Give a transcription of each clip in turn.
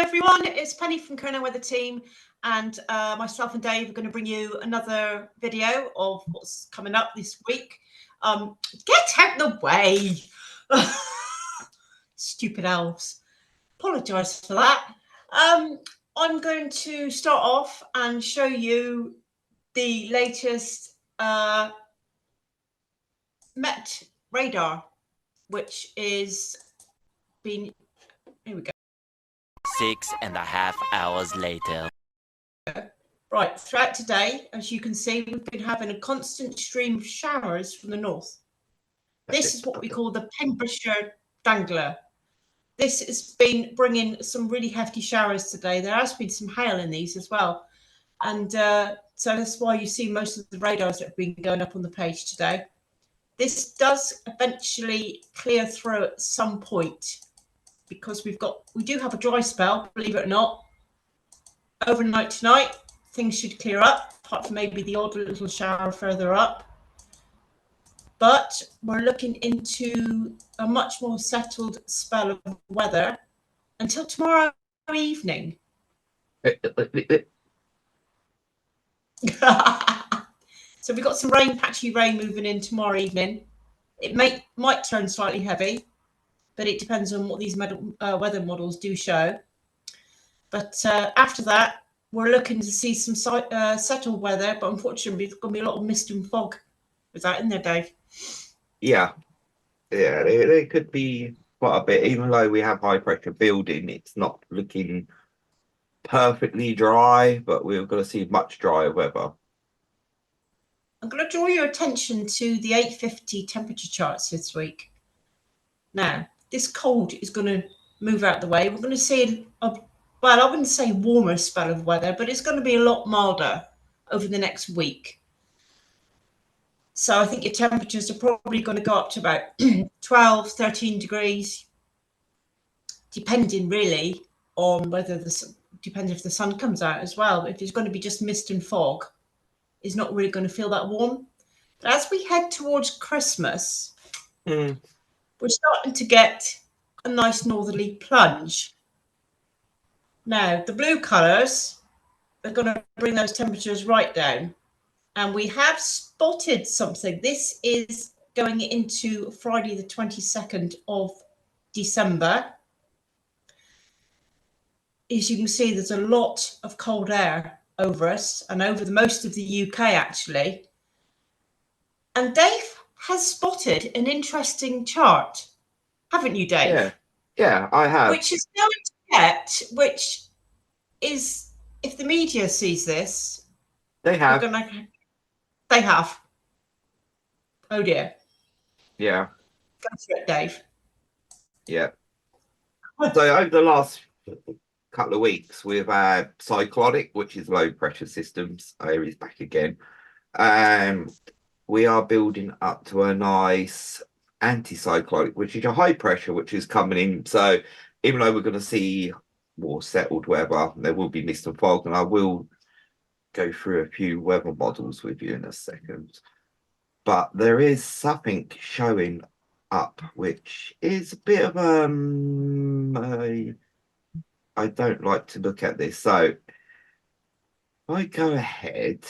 everyone, it's Penny from Kernow Weather Team, and myself and Dave are going to bring you another video of what's coming up this week. Get out of the way! Stupid elves. Apologise for that. I'm going to start off and show you the latest Met radar, which is been... Here we go. 6.5 hours later. Right, throughout today, as you can see, we've been having a constant stream of showers from the north. This is what we call the Pembrokeshire Dangler. This has been bringing some really hefty showers today. There has been some hail in these as well. And so that's why you see most of the radars that have been going up on the page today. This does eventually clear through at some point, because we do have a dry spell, believe it or not. Overnight tonight, things should clear up, apart from maybe the odd little shower further up. But we're looking into a much more settled spell of weather until tomorrow evening. So we've got some patchy rain moving in tomorrow evening. It might turn slightly heavy, but it depends on what these weather models do show. But after that, we're looking to see some settled weather, but unfortunately, there's going to be a lot of mist and fog. Is that in there, Dave? Yeah, there could be quite a bit. Even though we have high pressure building, it's not looking perfectly dry, but we're going to see much drier weather. I'm going to draw your attention to the 850 temperature charts this week. Now, this cold is going to move out the way. We're going to see well, I wouldn't say warmer spell of weather, but it's going to be a lot milder over the next week. So I think your temperatures are probably going to go up to about 12, 13 degrees, depending really on whether depends if the sun comes out as well. If it's going to be just mist and fog, it's not really going to feel that warm. But as we head towards Christmas, we're starting to get a nice northerly plunge. Now, the blue colours are going to bring those temperatures right down. And we have spotted something. This is going into Friday, the 22nd of December. As you can see, there's a lot of cold air over us and over most of the UK, actually. And Dave has spotted an interesting chart, haven't you, Dave? Yeah, I have. Which is going to get, which is, if the media sees this, they have. They have. Oh dear. Yeah. Go for it, Dave. Yeah. So over the last couple of weeks, we've had cyclonic, which is low pressure systems. Aries back again. We are building up to a nice anticyclonic, which is a high pressure, which is coming in. So even though we're going to see more settled weather, there will be mist and fog, and I will go through a few weather models with you in a second. But there is something showing up, which is a bit of I don't like to look at this. So if I go ahead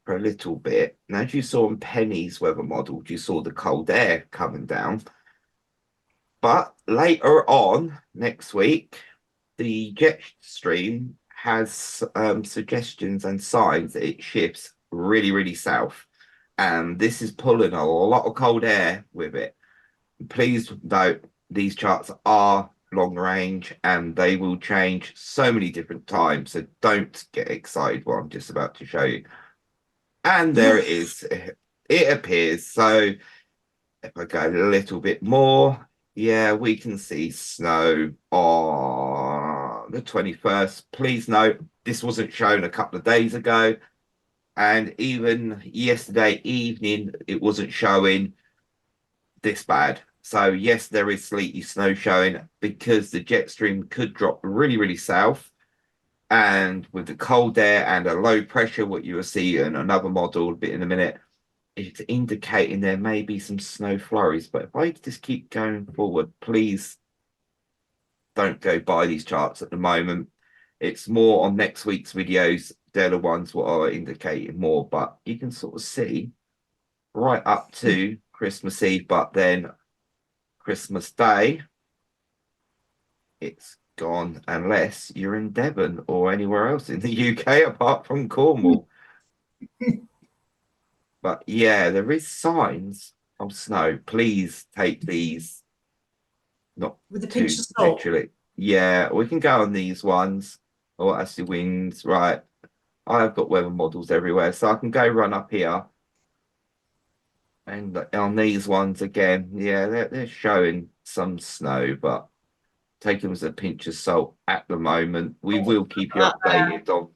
for a little bit, and as you saw on Penny's weather model, you saw the cold air coming down. But later on next week, the jet stream has suggestions and signs that it shifts really, really south. And this is pulling a lot of cold air with it. Please note, these charts are long range and they will change so many different times. So don't get excited what I'm just about to show you. And there it is. It appears. So if I go a little bit more, yeah, we can see snow on the 21st. Please note, this wasn't shown a couple of days ago. And even yesterday evening, it wasn't showing this bad. So yes, there is sleety snow showing because the jet stream could drop really, really south. And with the cold air and a low pressure, what you will see in another model a bit in a minute, it's indicating there may be some snow flurries. But if I just keep going forward, please don't go by these charts at the moment. It's more on next week's videos. They're the ones what are indicating more, but you can sort of see right up to Christmas Eve, but then Christmas Day, it's gone unless you're in Devon or anywhere else in the UK apart from Cornwall. But yeah, there is signs of snow. Please take these not With a too pinch of salt. literally. Yeah, we can go on these ones. Oh, that's the winds, right? I've got weather models everywhere, so I can go run up here. And on these ones again, yeah, they're showing some snow, but take them as a pinch of salt at the moment. We will keep you updated on.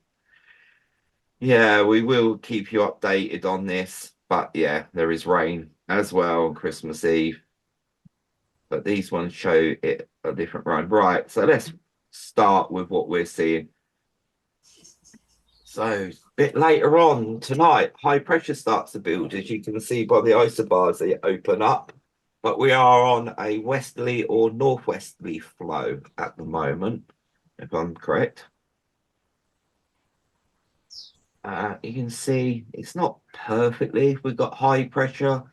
Yeah, we will keep you updated on this. But yeah, there is rain as well on Christmas Eve. But these ones show it a different run. Right, so let's start with what we're seeing. So a bit later on tonight, high pressure starts to build, as you can see by the isobars they open up. But we are on a westerly or northwesterly flow at the moment, if I'm correct. You can see it's not perfectly. We've got high pressure.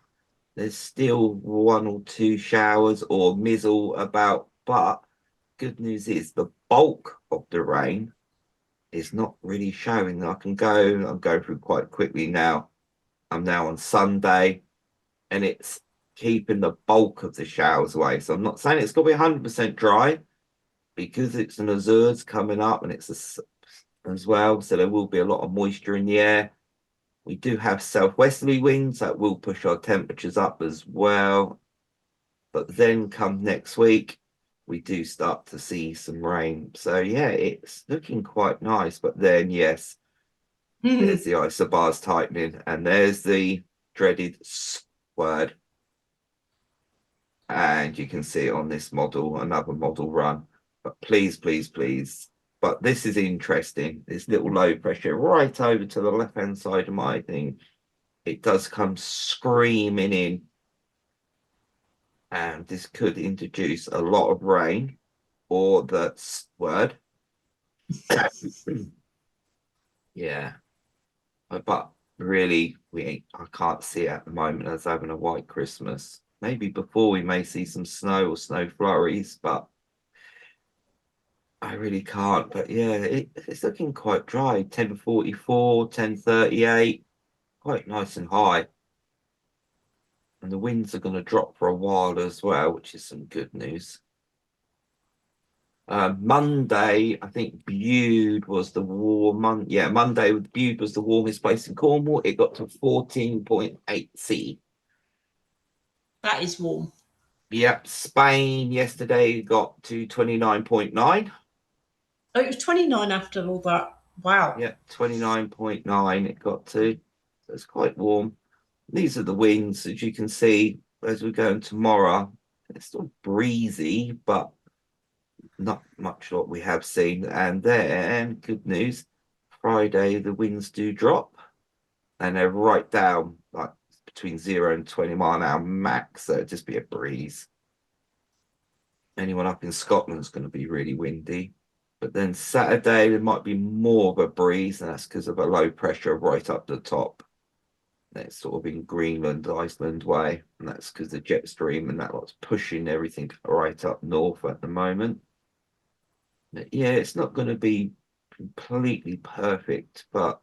There's still 1 or 2 showers or mizzle about, but good news is the bulk of the rain is not really showing. I'm going through quite quickly now. I'm now on Sunday, and it's keeping the bulk of the showers away. So I'm not saying it's going to be 100% dry, because it's an Azures coming up and it's as well. So there will be a lot of moisture in the air. We do have southwesterly winds that will push our temperatures up as well. But then come next week, we do start to see some rain. So yeah, it's looking quite nice. But then, yes, there's the isobars tightening, and there's the dreaded word. And you can see it on this model, another model run. But please, please, please. But this is interesting. This little low pressure right over to the left-hand side of my thing. It does come screaming in. And this could introduce a lot of rain, or the word. Yeah. But really, I can't see it at the moment as having a white Christmas. Maybe before we may see some snow or snow flurries, but I really can't. But yeah, it's looking quite dry. 10:44, 10:38, quite nice and high. And the winds are going to drop for a while as well, which is some good news. Monday, I think Bude was the warm. Yeah, Monday Bude was the warmest place in Cornwall. It got to 14.8 C. That is warm. Yep, Spain yesterday got to 29.9. Oh, it was 29 after all that. Wow. Yeah, 29.9 it got to. So it's quite warm. These are the winds, as you can see, as we're going tomorrow. It's still breezy, but not much what we have seen. And then, good news, Friday, the winds do drop. And they're right down, like between 0 and 20 mile an hour max. So it'll just be a breeze. Anyone up in Scotland's going to be really windy. But then Saturday, there might be more of a breeze, and that's because of a low pressure right up the top. It's sort of in Greenland, Iceland way, and that's because the jet stream and that what's pushing everything right up north at the moment. But yeah, it's not going to be completely perfect, but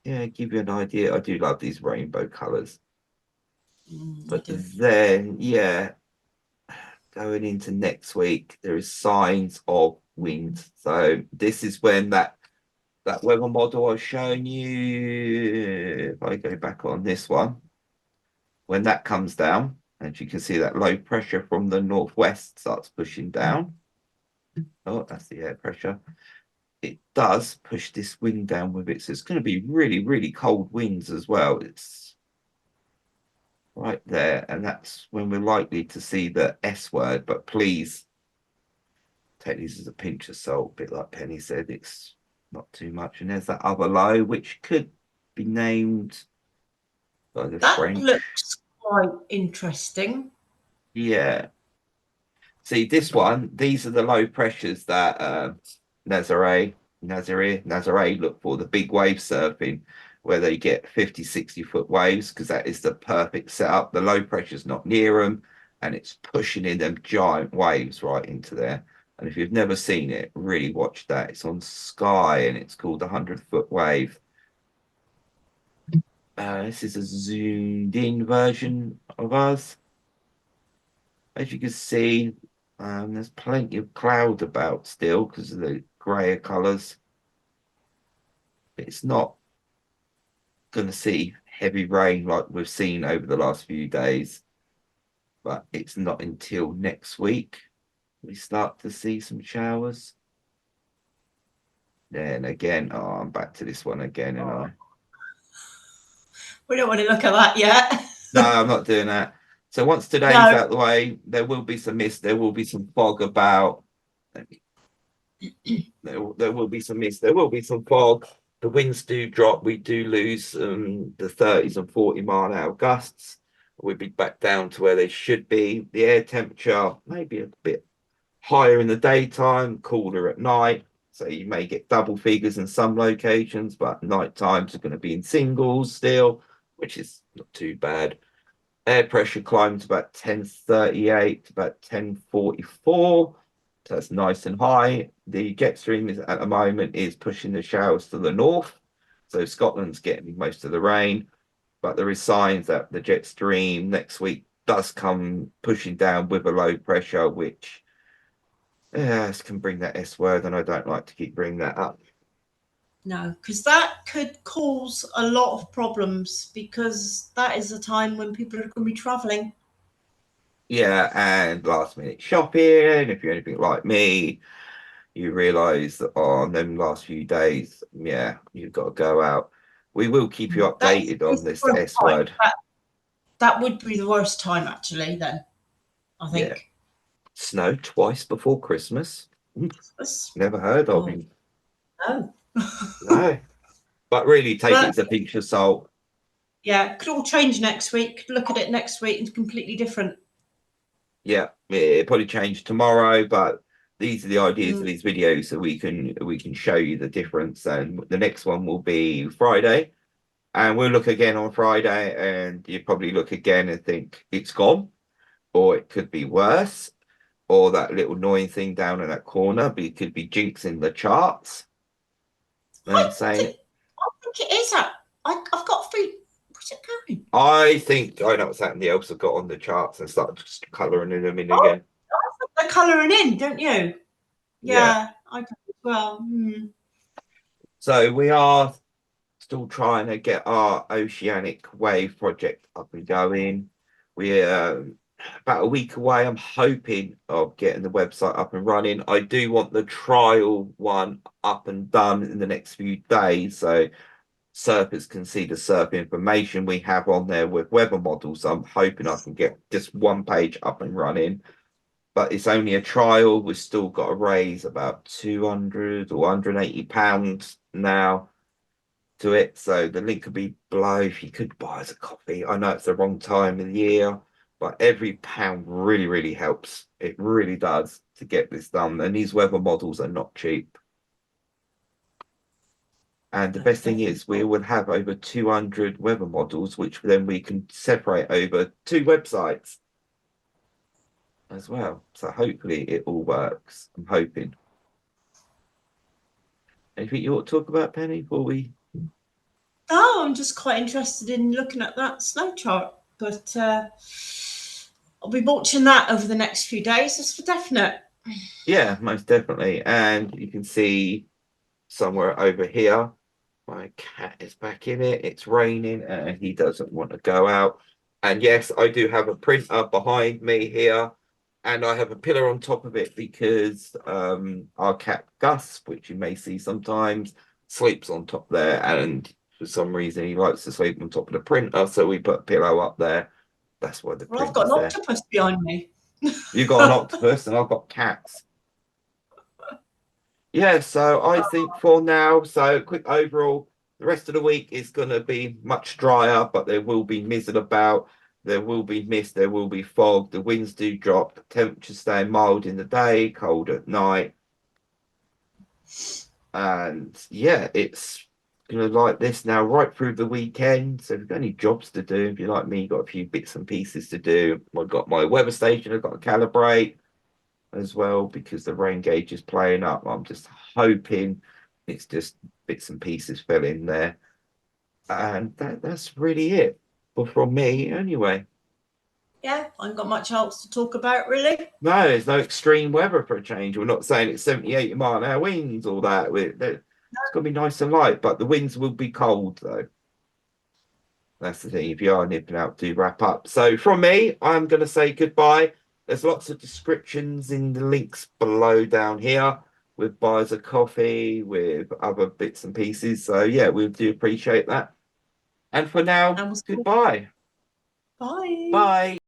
yeah, give you an idea. I do love these rainbow colors. But then, yeah, going into next week, there is signs of wind. So this is when that weather model I was showing you, if I go back on this one, when that comes down, and you can see that low pressure from the northwest starts pushing down. Oh, that's the air pressure. It does push this wind down with it. So it's going to be really, really cold winds as well. It's right there. And that's when we're likely to see the S word. But please take these as a pinch of salt, a bit like Penny said. It's not too much. And there's that other low, which could be named by the French. Looks quite interesting. Yeah. See, this one, these are the low pressures that Nazare, look for the big wave surfing where they get 50, 60-foot waves, because that is the perfect setup. The low pressure's not near them, and it's pushing in them giant waves right into there. And if you've never seen it, really watch that. It's on Sky, and it's called the 100-foot wave. This is a zoomed in version of us. As you can see, there's plenty of cloud about still because of the grayer colours. It's not going to see heavy rain like we've seen over the last few days, but it's not until next week we start to see some showers. Then again, oh, I'm back to this one again, and I. We don't want to look at that yet. No, I'm not doing that. So once today's out of the way, there will be some mist, there will be some fog about. There will be some mist, there will be some fog. The winds do drop. We do lose the 30s and 40-mile-an-hour gusts. We'll be back down to where they should be. The air temperature maybe a bit higher in the daytime, cooler at night. So you may get double figures in some locations, but night times are going to be in singles still, which is not too bad. Air pressure climbs about 1038 to about 1044. So that's nice and high. The jet stream is at the moment is pushing the showers to the north. So Scotland's getting most of the rain. But there is signs that the jet stream next week does come pushing down with a low pressure, which can bring that S word, and I don't like to keep bringing that up. No, because that could cause a lot of problems, because that is a time when people are going to be travelling. Yeah, and last minute shopping. If you're anything like me, you realise that on them last few days, yeah, you've got to go out. We will keep you updated on this S word. That would be the worst time, actually, then, I think. Yeah. Snow twice before Christmas. Never heard of him. No. No. But really take it as a pinch of salt. Yeah, could all change next week. Look at it next week, it's completely different. Yeah, it probably change tomorrow, but these are the ideas of these videos, so we can show you the difference. And the next one will be Friday, and we'll look again on Friday, and you probably look again and think it's gone, or it could be worse, or that little annoying thing down in that corner, but it could be jinxing the charts. And saying, I think it is. I've got a feeling. Where's it going? I think I know what's happened. The elves have got on the charts and started just colouring them in again. They're colouring in, don't you? Yeah. I do as well. So we are still trying to get our oceanic wave project up and going. We're about a week away, I'm hoping, of getting the website up and running. I do want the trial one up and done in the next few days, so surfers can see the surf information we have on there with weather models. I'm hoping I can get just one page up and running, but it's only a trial. We've still got to raise about 200 or 180 pounds now to it, so the link could be below if you could buy us a coffee. I know it's the wrong time of the year, but every pound really helps. It really does to get this done, and these weather models are not cheap. And the best thing is we will have over 200 weather models, which then we can separate over 2 websites as well. So hopefully it all works. I'm hoping. Anything you want to talk about, Penny, before we... Oh, I'm just quite interested in looking at that snow chart, but I'll be watching that over the next few days, that's for definite. Yeah, most definitely. And you can see somewhere over here, my cat is back in it. It's raining and he doesn't want to go out. And yes, I do have a printer behind me here, and I have a pillar on top of it because our cat Gus, which you may see sometimes, sleeps on top there, and for some reason he likes to sleep on top of the printer, so we put a pillow up there. That's why the Well, I've got an there. octopus behind me. You've got an octopus and I've got cats. Yeah, so I think for now, so quick overall, the rest of the week is going to be much drier, but there will be mizzle about. There will be mist, there will be fog. The winds do drop. The temperatures stay mild in the day, cold at night. And yeah, it's gonna like this now right through the weekend. So if you've got any jobs to do, if you're like me, got a few bits and pieces to do. I've got my weather station, I've got to calibrate as well because the rain gauge is playing up. I'm just hoping it's just bits and pieces fell in there. And that's really it. But from me anyway. Yeah, I haven't got much else to talk about, really. No, there's no extreme weather for a change. We're not saying it's 70, 80 mile an hour winds or that. It's gonna be nice and light, but the winds will be cold though. That's the thing. If you are nipping out, do wrap up. So from me, I'm going to say goodbye. There's lots of descriptions in the links below down here with buys of coffee, with other bits and pieces. So yeah, we do appreciate that. And for now, And we'll see you. goodbye. Bye. Bye.